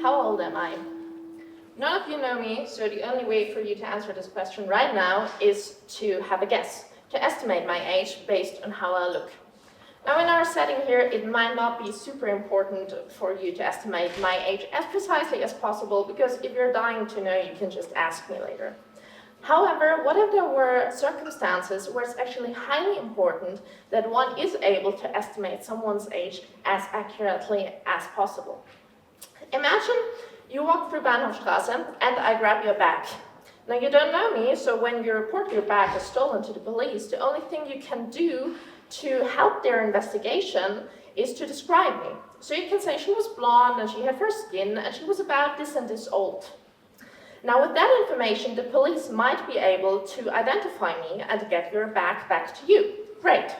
How old am I? None of you know me, so the only way for you to answer this question right now is to have a guess, to estimate my age based on how I look. Now in our setting here, it might not be super important for you to estimate my age as precisely as possible, because if you're dying to know, you can just ask me later. However, what if there were circumstances where it's actually highly important that one is able to estimate someone's age as accurately as possible? Imagine you walk through Bahnhofstrasse and I grab your bag. Now you don't know me, so when you report your bag as stolen to the police, the only thing you can do to help their investigation is to describe me. So you can say she was blonde and she had fair skin and she was about this and this old. Now with that information, the police might be able to identify me and get your bag back to you. Great.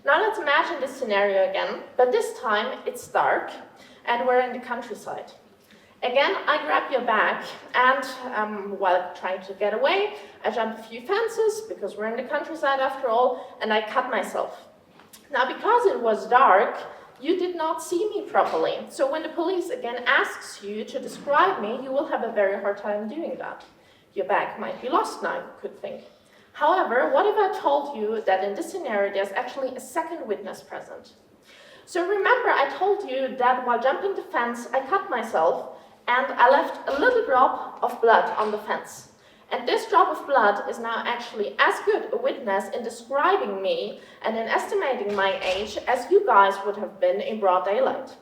Now let's imagine this scenario again, but this time it's dark and we're in the countryside. Again, I grab your bag and while trying to get away, I jump a few fences because we're in the countryside after all, and I cut myself. Now because it was dark, you did not see me properly. So when the police again asks you to describe me, you will have a very hard time doing that. Your bag might be lost now, you could think. However, what if I told you that in this scenario there's actually a second witness present? So remember I told you that while jumping the fence, I cut myself and I left a little drop of blood on the fence. And this drop of blood is now actually as good a witness in describing me and in estimating my age as you guys would have been in broad daylight.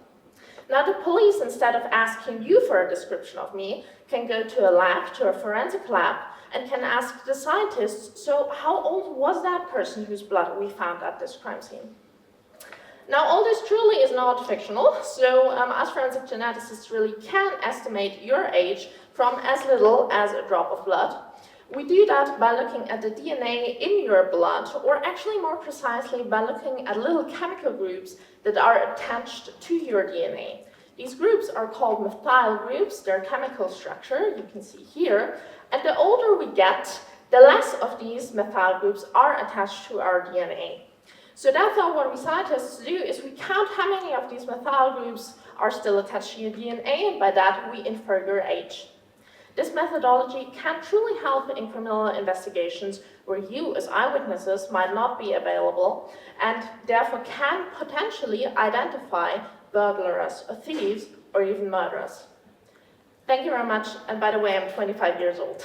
Now the police, instead of asking you for a description of me, can go to a lab, to a forensic lab, and can ask the scientists, so how old was that person whose blood we found at this crime scene? Now all this truly is not fictional, so us forensic geneticists really can estimate your age from as little as a drop of blood. We do that by looking at the DNA in your blood, or actually more precisely by looking at little chemical groups that are attached to your DNA. These groups are called methyl groups, their chemical structure, you can see here, and the older we get, the less of these methyl groups are attached to our DNA. So therefore what we scientists do is we count how many of these methyl groups are still attached to your DNA, and by that we infer your age. This methodology can truly help in criminal investigations where you as eyewitnesses might not be available and therefore can potentially identify burglars or thieves or even murderers. Thank you very much, and by the way, I'm 25 years old.